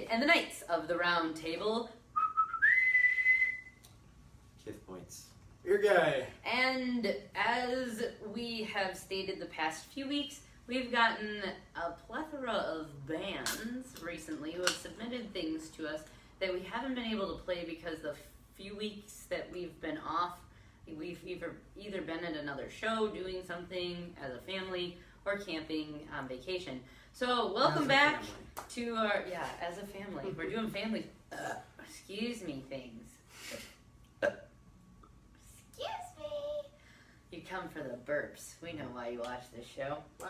and the Knights of the Round Table. Fifth points. Your guy. And as we have stated the past few weeks, we've gotten a plethora of bands recently who have submitted things to us that we haven't been able to play because the few weeks that we've been off, we've either been at another show doing something as a family or camping on vacation. So welcome back to our, as a family. We're doing family, excuse me, things. Excuse me. You come for the burps. We know why you watch this show. Why?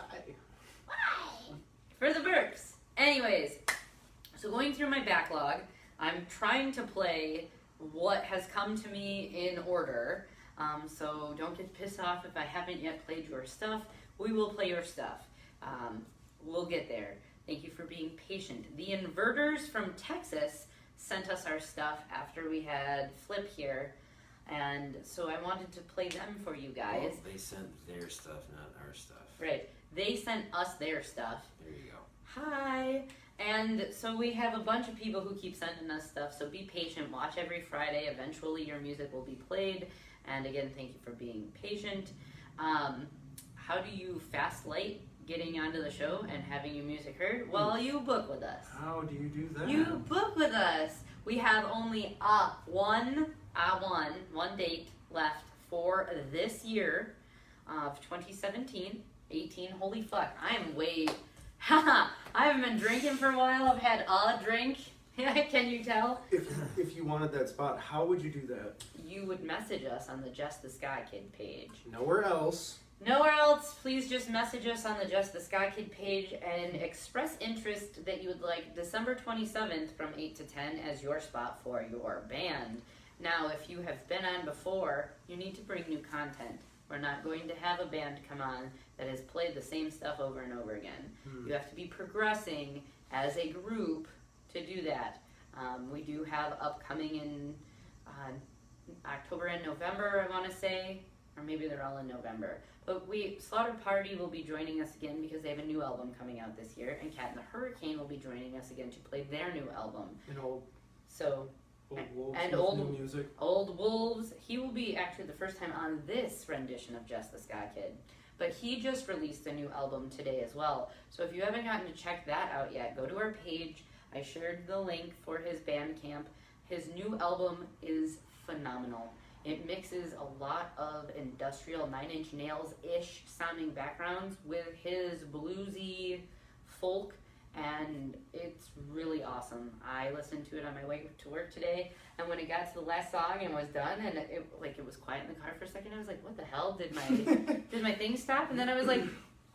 Why? For the burps. Anyways, so going through my backlog, I'm trying to play what has come to me in order. So don't get pissed off if I haven't yet played your stuff. We will play your stuff. We'll get there. Thank you for being patient. The Inverters from Texas sent us our stuff after we had Flip here. And so I wanted to play them for you guys. Well, they sent their stuff, not our stuff. Right. They sent us their stuff. There you go. Hi. And so we have a bunch of people who keep sending us stuff, so be patient. Watch every Friday. Eventually your music will be played. And again, thank you for being patient. How do you fast light getting onto the show and having your music heard? Well, you book with us. How do you do that? You book with us. We have only one date left for this year of 2017, 18. Holy fuck, I am way... I haven't been drinking for a while. I've had a drink. Can you tell? If you wanted that spot, how would you do that? You would message us on the Just the Sky Kid page. Nowhere else. Nowhere else, please just message us on the Just the Sky Kid page and express interest that you would like December 27th from 8 to 10 as your spot for your band. Now, if you have been on before, you need to bring new content. We're not going to have a band come on that has played the same stuff over and over again. You have to be progressing as a group to do that. We do have upcoming in October and November, I want to say, or maybe they're all in November. But Slaughter Party will be joining us again because they have a new album coming out this year, and Cat and the Hurricane will be joining us again to play their new album. And old Wolves and with new music. Old Wolves. He will be actually the first time on this rendition of Just the Sky Kid. But he just released a new album today as well. So if you haven't gotten to check that out yet, go to our page. I shared the link for his Bandcamp. His new album is phenomenal. It mixes a lot of industrial Nine Inch Nails-ish sounding backgrounds with his bluesy folk, and it's really awesome. I listened to it on my way to work today, and when it got to the last song and was done, and it was quiet in the car for a second, I was like, what the hell? Did my thing stop? And then I was like,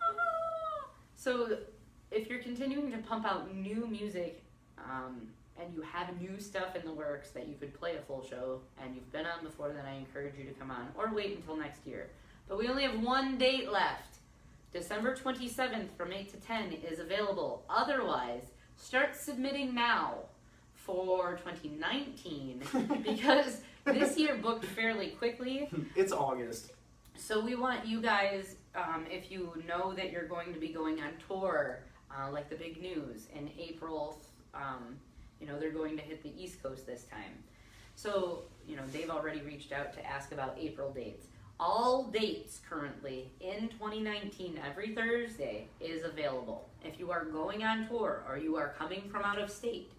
ah! So if you're continuing to pump out new music, and you have new stuff in the works that you could play a full show, and you've been on before, then I encourage you to come on, or wait until next year. But we only have one date left. December 27th from 8 to 10 is available. Otherwise, start submitting now for 2019, because this year booked fairly quickly. It's August. So we want you guys, if you know that you're going to be going on tour, like the big news in April, they're going to hit the East Coast this time. So, they've already reached out to ask about April dates. All dates currently in 2019, every Thursday, is available. If you are going on tour or you are coming from out of state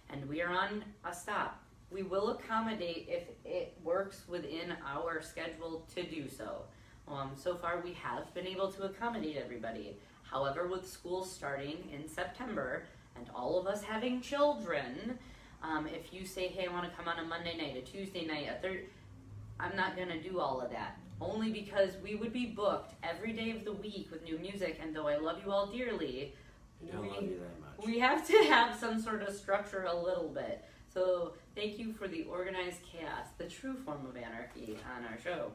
and we are on a stop, we will accommodate if it works within our schedule to do so. So far we have been able to accommodate everybody. However, with school starting in September, and all of us having children, if you say, hey, I want to come on a Monday night, a Tuesday night, a Thursday, I'm not going to do all of that. Only because we would be booked every day of the week with new music, and though I love you all dearly, I don't love you that much. We have to have some sort of structure a little bit. So thank you for the organized chaos, the true form of anarchy on our show.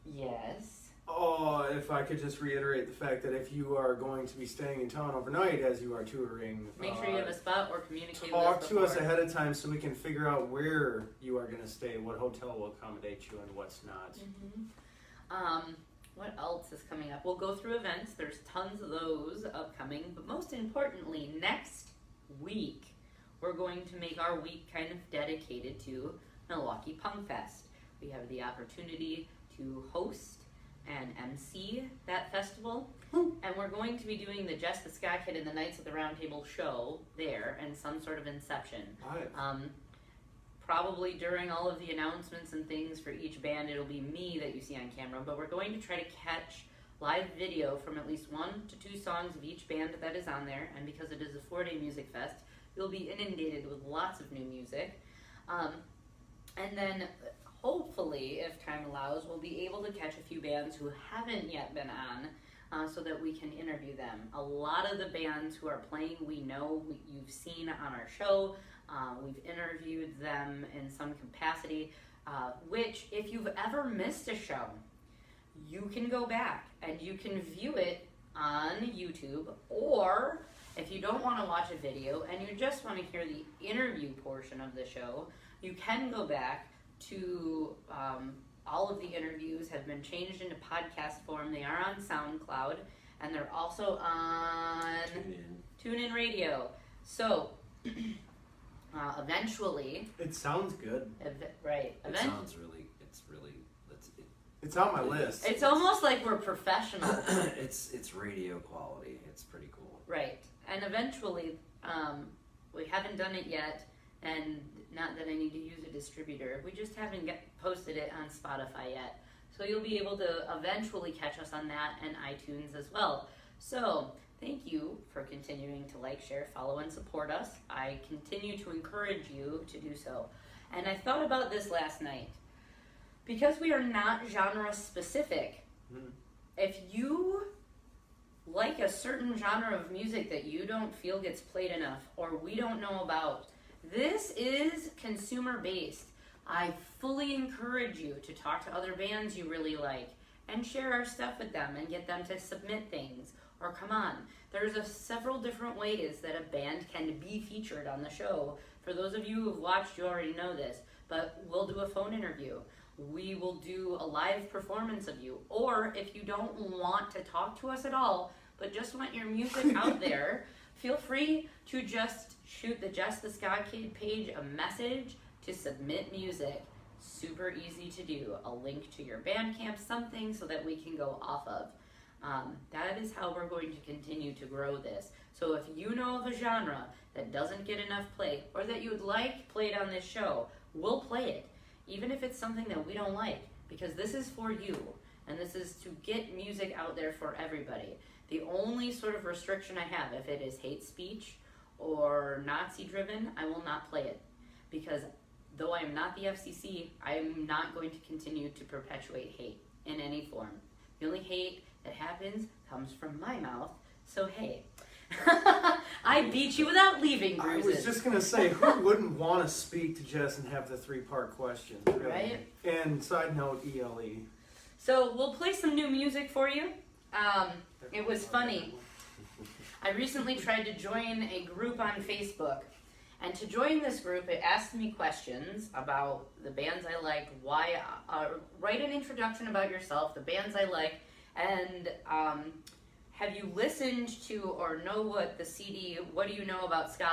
Yes. Oh, if I could just reiterate the fact that if you are going to be staying in town overnight as you are touring, make sure you have a spot or communicate talk with us to us ahead of time so we can figure out where you are going to stay, what hotel will accommodate you, and what's not. Mm-hmm. What else is coming up? We'll go through events. There's tons of those upcoming, but most importantly, next week we're going to make our week kind of dedicated to Milwaukee Punk Fest. We have the opportunity to host and MC that festival, and we're going to be doing the Jess the Sky Kid and the Knights of the Round Table show there and some sort of inception. Probably during all of the announcements and things for each band, it'll be me that you see on camera, but we're going to try to catch live video from at least 1 to 2 songs of each band that is on there, and because it is a 4-day music fest, you'll be inundated with lots of new music. And then hopefully, if time allows, we'll be able to catch a few bands who haven't yet been on so that we can interview them. A lot of the bands who are playing we know, you've seen on our show. We've interviewed them in some capacity, which if you've ever missed a show, you can go back and you can view it on YouTube, or if you don't want to watch a video and you just want to hear the interview portion of the show, you can go back to all of the interviews have been changed into podcast form. They are on SoundCloud, and they're also on TuneIn Radio. So eventually, it sounds good. Right. It sounds really. It's on my list. It's almost like we're professional. It's radio quality. It's pretty cool. Right. And eventually, we haven't done it yet, and not that I need to use a distributor. We just haven't posted it on Spotify yet. So you'll be able to eventually catch us on that and iTunes as well. So thank you for continuing to like, share, follow, and support us. I continue to encourage you to do so. And I thought about this last night. Because we are not genre specific, if you like a certain genre of music that you don't feel gets played enough or we don't know about, this is consumer based. I fully encourage you to talk to other bands you really like and share our stuff with them and get them to submit things or come on. There's several different ways that a band can be featured on the show. For those of you who've watched, you already know this, but we'll do a phone interview. We will do a live performance of you. Or if you don't want to talk to us at all, but just want your music out there, feel free to just shoot the Jess the Sky Kid page a message to submit music. Super easy to do. A link to your Bandcamp, something so that we can go off of. That is how we're going to continue to grow this. So if you know of a genre that doesn't get enough play or that you would like played on this show, we'll play it. Even if it's something that we don't like, because this is for you, and this is to get music out there for everybody. The only sort of restriction I have, if it is hate speech or Nazi-driven, I will not play it. Because though I am not the FCC, I am not going to continue to perpetuate hate in any form. The only hate that happens comes from my mouth, so hey. I beat you without leaving bruises. I was just going to say, who wouldn't want to speak to Jess and have the 3-part question? Really? Right? And side note, ELE. So we'll play some new music for you. It was funny. I recently tried to join a group on Facebook. And to join this group, it asked me questions about the bands I like, why, write an introduction about yourself, the bands I like, and have you listened to or know what the CD, what do you know about Ska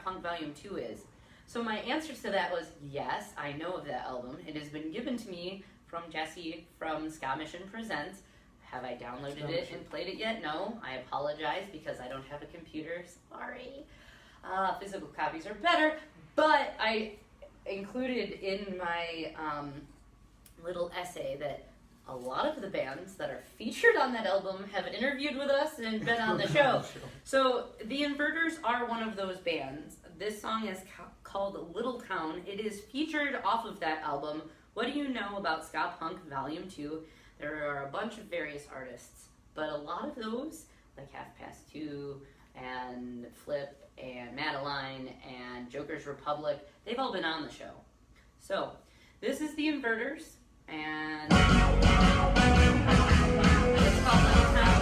Punk Volume 2 is? So my answers to that was, yes, I know of that album. It has been given to me from Jesse from Ska Mission Presents. Have I downloaded it and played it yet? No, I apologize because I don't have a computer, sorry. Physical copies are better, but I included in my little essay that a lot of the bands that are featured on that album have interviewed with us and been on the show. So the Inverters are one of those bands. This song is called Little Town. It is featured off of that album. What do you know about Ska Punk Volume 2? There are a bunch of various artists, but a lot of those, like Half Past 2 and Flip and Madeline and Joker's Republic, they've all been on the show. So this is the Inverters, and it's called Little Town.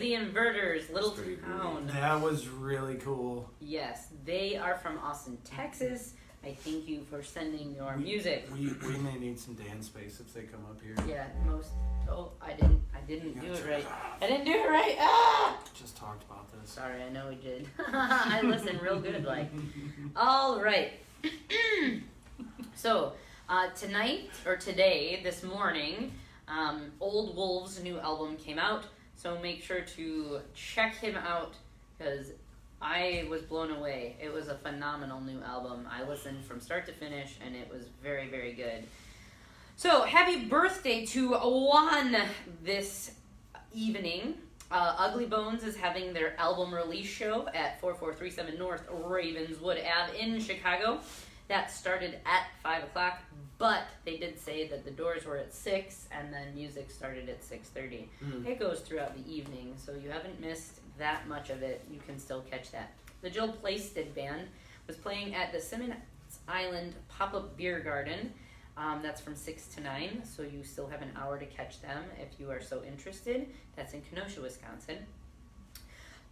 the Inverters, little pretty town. That was really cool. Yes, they are from Austin, Texas. I thank you for sending your music. We may need some dance space if they come up here. Yeah, I didn't do it right. I didn't do it right. Ah! Just talked about this. Sorry, I know we did. I listened real good, like. All right. So, today, this morning, Old Wolf's new album came out. So make sure to check him out because I was blown away. It was a phenomenal new album. I listened from start to finish, and it was very, very good. So, happy birthday to Juan this evening. Ugly Bones is having their album release show at 4437 North Ravenswood Ave in Chicago. That started at 5 o'clock, but they did say that the doors were at 6, and then music started at 6:30. It goes throughout the evening, so you haven't missed that much of it. You can still catch that. The Jill Plaisted Band was playing at the Simmons Island Pop-Up Beer Garden. That's from 6 to 9, so you still have an hour to catch them if you are so interested. That's in Kenosha, Wisconsin.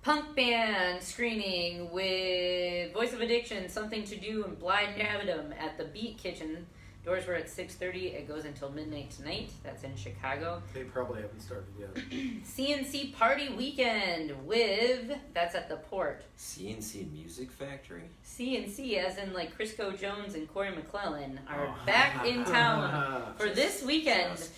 Punk band screening with Voice of Addiction, Something to Do, and Blind Avidum at the Beat Kitchen. Doors were at 6:30. It goes until midnight tonight. That's in Chicago. They probably haven't started yet. CNC Party Weekend that's at the Port. CNC Music Factory? CNC, as in like Crisco Jones and Corey McClellan, are back in town for this weekend. Just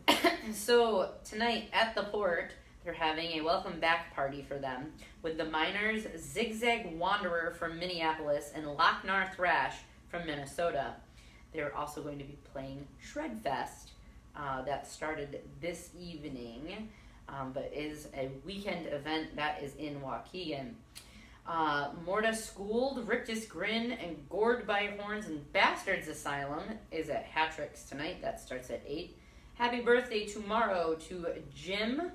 kidding. So tonight at the Port, they're having a welcome back party for them with the Miners, Zigzag Wanderer from Minneapolis, and Lochnar Thrash from Minnesota. They're also going to be playing Shredfest. That started this evening, but is a weekend event that is in Waukegan. Morta Schooled, Rictus Grin, and Gored by Horns and Bastards Asylum is at Hattrick's tonight. That starts at 8. Happy birthday tomorrow to Jim,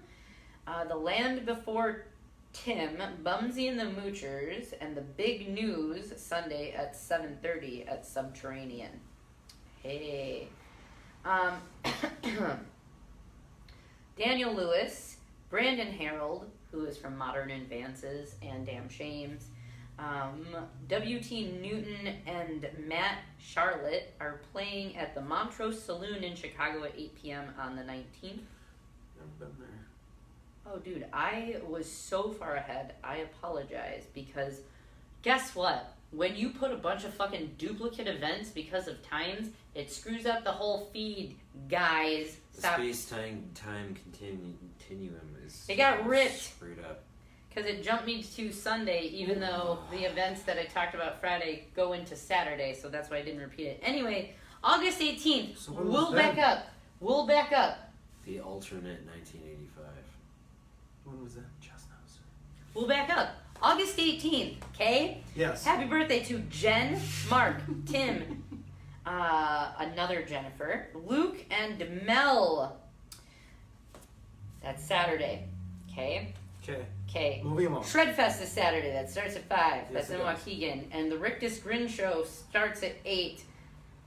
The Land Before Tim, Bumsy and the Moochers, and The Big News Sunday at 7:30 at Subterranean. Hey. Daniel Lewis, Brandon Harold, who is from Modern Advances and Damn Shames, W.T. Newton and Matt Charlotte are playing at the Montrose Saloon in Chicago at 8 p.m. on the 19th. Never been there. Oh, dude, I was so far ahead. I apologize because guess what? When you put a bunch of fucking duplicate events because of times, it screws up the whole feed, guys. The Stop. space-time continuum is It got ripped. Screwed up. Because it jumped me to Sunday, even though the events that I talked about Friday go into Saturday, so that's why I didn't repeat it. Anyway, August 18th, So when was we'll that? back up. We'll back up. The alternate 1985. When was that? Just now, sir. We'll back up. August 18th, okay? Yes. Happy birthday to Jen, Mark, Tim, another Jennifer, Luke, and Mel. That's Saturday, okay? Okay. Okay. Moving along. Shredfest is Saturday. That starts at 5. That's Yes, in it does. Waukegan. And the Rictus Grin Show starts at 8.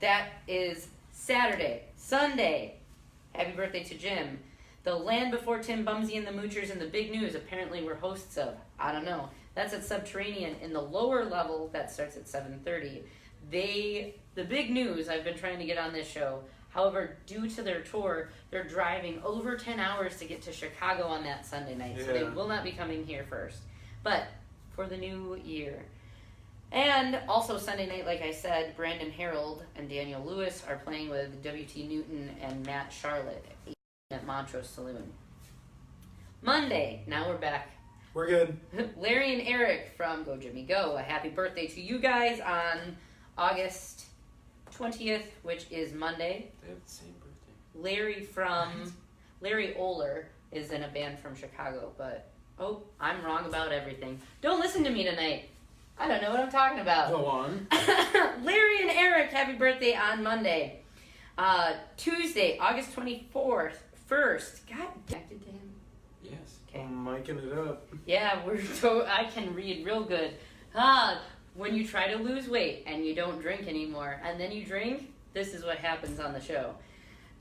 That is Saturday. Sunday. Happy birthday to Jim. The Land Before Tim, Bumsy and the Moochers, and the Big News apparently we're hosts of. I don't know. That's at Subterranean. In the lower level, that starts at 7:30. The Big News, I've been trying to get on this show. However, due to their tour, they're driving over 10 hours to get to Chicago on that Sunday night. So they Yeah. will not be coming here first. But for the new year. And also Sunday night, like I said, Brandon Harold and Daniel Lewis are playing with W.T. Newton and Matt Charlotte at Montrose Saloon. Monday, now we're back. We're good. Larry and Eric from Go Jimmy Go. A happy birthday to you guys on August 20th, which is Monday. They have the same birthday. Larry Oler is in a band from Chicago, but I'm wrong about everything. Don't listen to me tonight. I don't know what I'm talking about. Go on. Larry and Eric, happy birthday on Monday. Tuesday, August 24th, 1st. God, connected to him. Yes. Okay. I'm micing it up. Yeah, I can read real good. When you try to lose weight and you don't drink anymore, and then you drink, this is what happens on the show.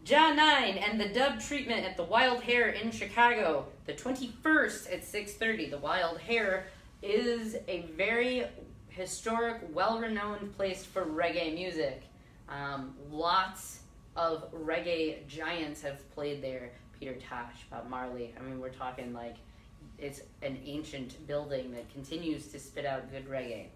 John 9 and the Dub Treatment at the Wild Hare in Chicago, the 21st at 6:30. The Wild Hare is a very historic, well-renowned place for reggae music. Lots of reggae giants have played there. Peter Tosh, Bob Marley. I mean, we're talking like it's an ancient building that continues to spit out good reggae.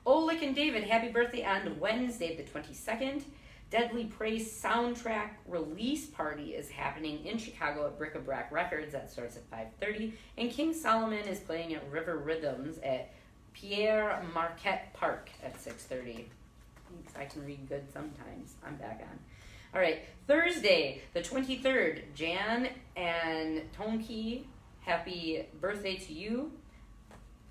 Oleg and David, happy birthday on Wednesday, the 22nd. Deadly Praise soundtrack release party is happening in Chicago at Bric-a-Brac Records. That starts at 5:30. And King Solomon is playing at River Rhythms at Pierre Marquette Park at 6:30. I can read good sometimes. I'm back on. All right, Thursday, the 23rd. Jan and Tonki, happy birthday to you.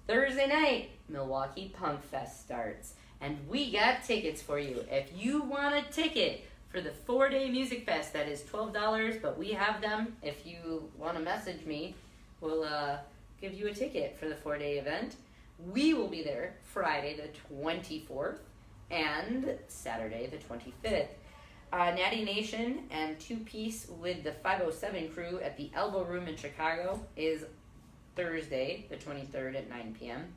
Thursday night, Milwaukee Punk Fest starts. And we got tickets for you. If you want a ticket for the 4-day music fest, that is $12, but we have them. If you want to message me, we'll give you a ticket for the 4-day event. We will be there Friday the 24th and Saturday the 25th. Natty Nation and Two Piece with the 507 crew at the Elbow Room in Chicago is Thursday the 23rd at 9 p.m.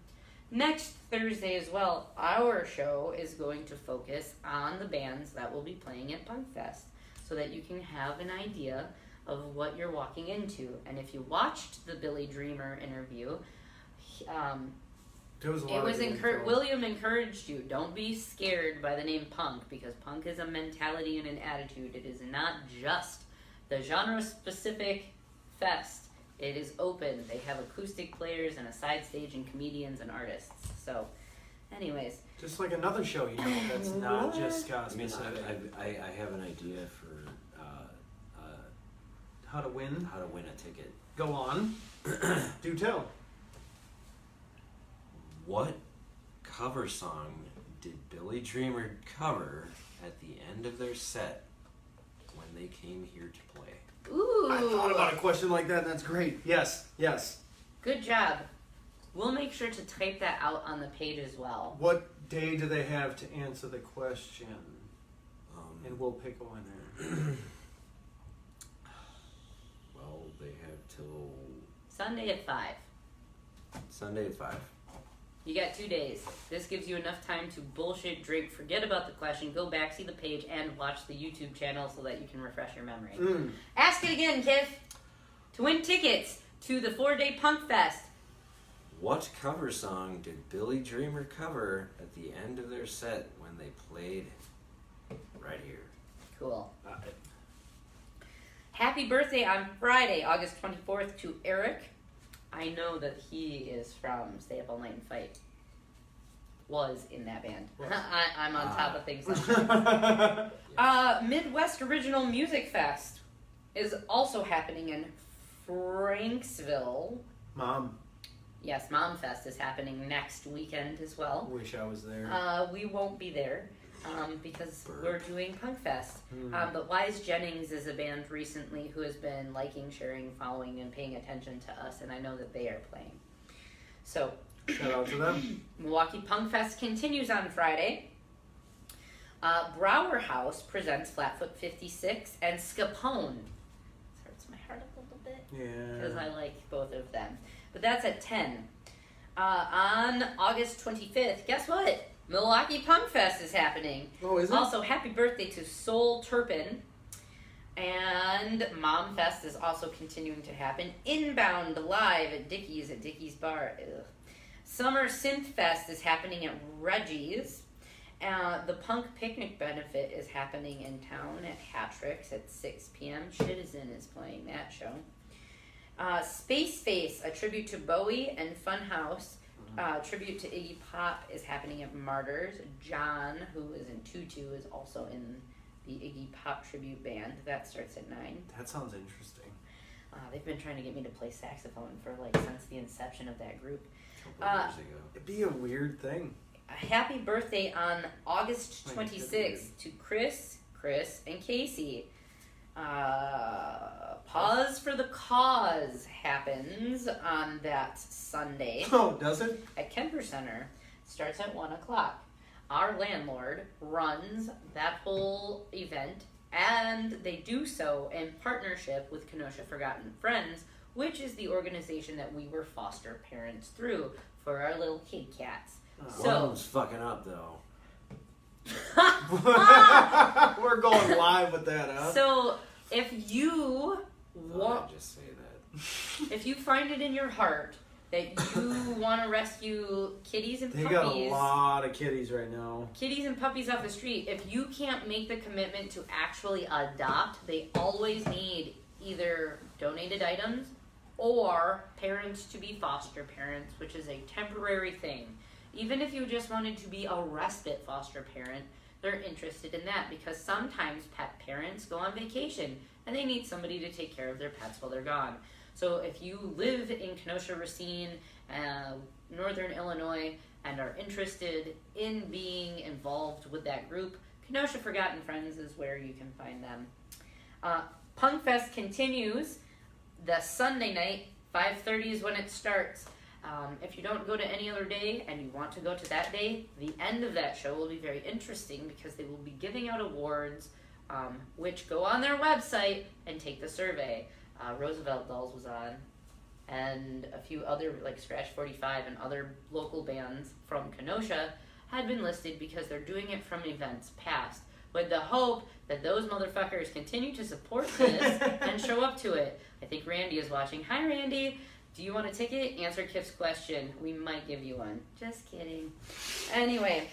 Next Thursday as well, our show is going to focus on the bands that will be playing at Punk Fest so that you can have an idea of what you're walking into. And if you watched the Billy Dreamer interview, William encouraged you, don't be scared by the name punk, because punk is a mentality and an attitude. It is not just the genre-specific fest. It is open. They have acoustic players and a side stage and comedians and artists. So, anyways. Just like another show, you know, that's not just ska I mean, specific. I have an idea for How to win? how to win a ticket. Go on. Do tell. What cover song did Billy Dreamer cover at the end of their set when they came here to play? Ooh. I thought about a question like that, and that's great. Yes. Good job. We'll make sure to type that out on the page as well. What day do they have to answer the question? And we'll pick a winner. Well, they have till Sunday at 5. Sunday at 5. You got 2 days. This gives you enough time to bullshit, drink, forget about the question, go back, see the page, and watch the YouTube channel so that you can refresh your memory. Ask it again, Kiff. To win tickets to the 4-day Punk Fest. What cover song did Billy Dreamer cover at the end of their set when they played right here? Cool. Happy birthday on Friday, August 24th to Eric. I know that he is from Stay Up All Night and Fight. Was in that band. I'm on top of things. Midwest Original Music Fest is also happening in Franksville. Mom. Yes, Mom Fest is happening next weekend as well. Wish I was there. We won't be there because we're doing Punk Fest. But Wise Jennings is a band recently who has been liking, sharing, following, and paying attention to us, and I know that they are playing. So, shout out to them. Milwaukee Punk Fest continues on Friday. Brower House presents Flatfoot 56 and Scapone. This hurts my heart a little bit. Yeah. Because I like both of them. But that's at 10. On August 25th, guess what? Milwaukee Punk Fest is happening. Oh, is it? Also, happy birthday to Soul Turpin. And Mom Fest is also continuing to happen. Inbound live at Dickie's Bar. Ugh. Summer Synth Fest is happening at Reggie's. The Punk Picnic Benefit is happening in town at Hattrick's at 6 p.m. Citizen is playing that show. Space Face, a tribute to Bowie, and Funhouse, tribute to Iggy Pop, is happening at Martyrs. John, who is in Tutu, is also in the Iggy Pop tribute band. That starts at 9. That sounds interesting. They've been trying to get me to play saxophone for since the inception of that group. A couple years ago. It'd be a weird thing. Happy birthday on August 26th to Chris, and Casey. Pause for the Cause happens on that Sunday. Oh, does it? At Kemper Center. Starts at 1 o'clock. Our landlord runs that whole event And they do so in partnership with Kenosha Forgotten Friends, which is the organization that we were foster parents through for our little kid cats. One of them's fucking up though. We're going live with that, huh? So if you I'd just say that. if you find it in your heart that you want to rescue kitties and They puppies, got a lot of kitties right now. kitties and puppies off the street, if you can't make the commitment to actually adopt, they always need either donated items or parents to be foster parents, which is a temporary thing. Even if you just wanted to be a respite foster parent, they're interested in that because sometimes pet parents go on vacation and they need somebody to take care of their pets while they're gone. So if you live in Kenosha, Racine, Northern Illinois, and are interested in being involved with that group, Kenosha Forgotten Friends is where you can find them. Punk Fest continues the Sunday night, 5:30 is when it starts. If you don't go to any other day and you want to go to that day, the end of that show will be very interesting because they will be giving out awards, which go on their website and take the survey. Roosevelt Dolls was on, and a few other, like Scratch 45 and other local bands from Kenosha had been listed because they're doing it from events past, with the hope that those motherfuckers continue to support this and show up to it. I think Randy is watching. Hi, Randy. Do you want a ticket? Answer Kip's question. We might give you one. Just kidding. Anyway,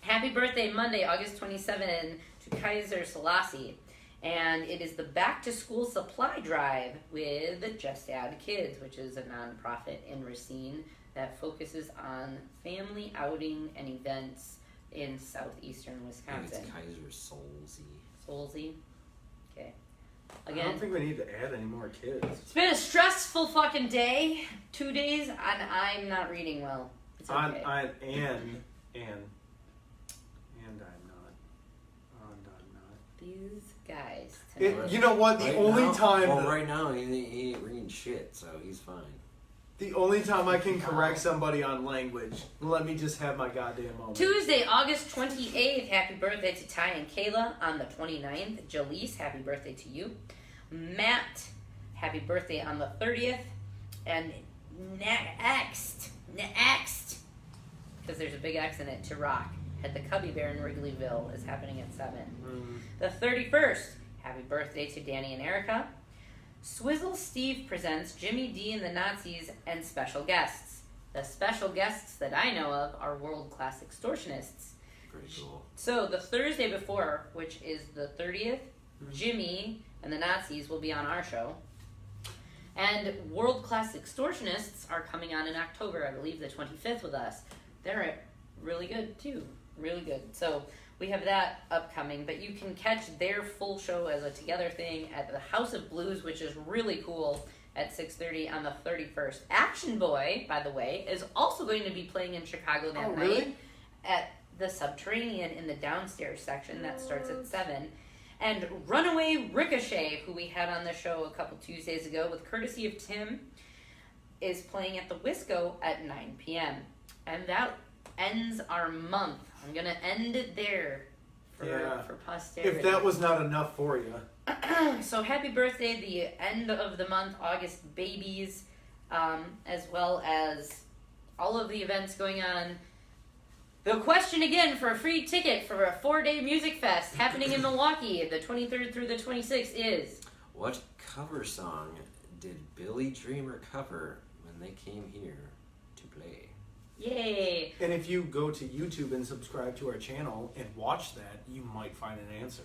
happy birthday Monday, August 27 to Kaiser Selassie. And it is the Back to School Supply Drive with Just Add Kids, which is a nonprofit in Racine that focuses on family outing and events in southeastern Wisconsin. I think it's Kaiser Solzy. Okay. I Again, don't think we need to add any more kids. it's been a stressful fucking day. 2 days, and I'm not reading well. It's okay. And I'm not. These guys It, tonight. you know what? The Right only now- time Well, that- right now he ain't reading shit, so he's fine. the only time I can correct somebody on language, let me just have my goddamn moment. Tuesday, August 28th, happy birthday to Ty and Kayla. On the 29th, Jaleese, happy birthday to you. Matt, happy birthday on the 30th. And next, because there's a big X in it, to Rock at the Cubby Bear in Wrigleyville is happening at 7. The 31st, happy birthday to Danny and Erica. Swizzle Steve presents Jimmy D and the Nazis and special guests. The special guests that I know of are world-class extortionists. Pretty cool. So the Thursday before, which is the 30th, Jimmy and the Nazis will be on our show. And world-class extortionists are coming on in October, I believe the 25th with us. They're really good too, really good. So we have that upcoming, but you can catch their full show as a together thing at the House of Blues, which is really cool, at 6:30 on the 31st. Action Boy, by the way, is also going to be playing in Chicago that night at the Subterranean in the downstairs section. That starts at 7. And Runaway Ricochet, who we had on the show a couple Tuesdays ago with courtesy of Tim, is playing at the Wisco at 9 p.m. And that ends our month. I'm going to end it there for posterity. If that was not enough for you. So happy birthday, the end of the month, August babies, as well as all of the events going on. The question again for a free ticket for a 4-day music fest happening in Milwaukee, the 23rd through the 26th is... What cover song did Billy Dreamer cover when they came here to play? Yay! And if you go to YouTube and subscribe to our channel and watch that, you might find an answer.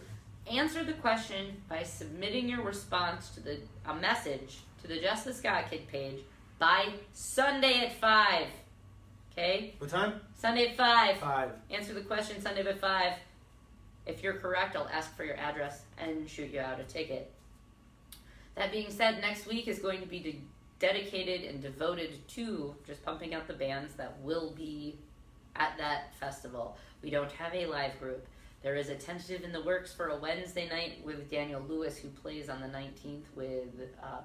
Answer the question by submitting your response to a message to the Just the Scott Kid page by Sunday at 5. Okay? What time? Sunday at 5. 5. Answer the question Sunday by 5. If you're correct, I'll ask for your address and shoot you out a ticket. That being said, next week is going to be dedicated and devoted to just pumping out the bands that will be at that festival. We don't have a live group. There is a tentative in the works for a Wednesday night with Daniel Lewis, who plays on the 19th with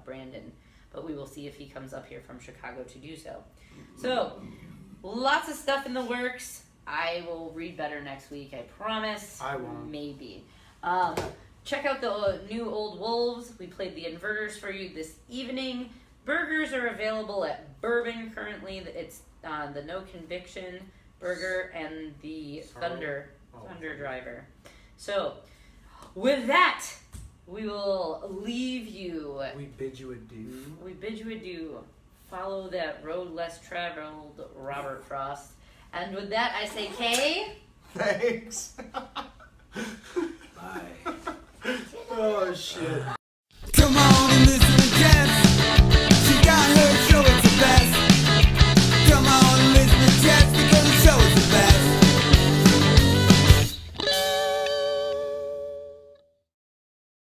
Brandon. But we will see if he comes up here from Chicago to do so. So, lots of stuff in the works. I will read better next week, I promise. I won't. Maybe. check out the new Old Wolves. We played the Inverters for you this evening. Burgers are available at Bourbon currently. It's the No Conviction Burger and the Thunder Driver. So, with that, we will leave you. We bid you adieu. We bid you adieu. Follow that road less traveled, Robert Frost. And with that, I say, Kay. Thanks. Bye. Oh, shit. Come on,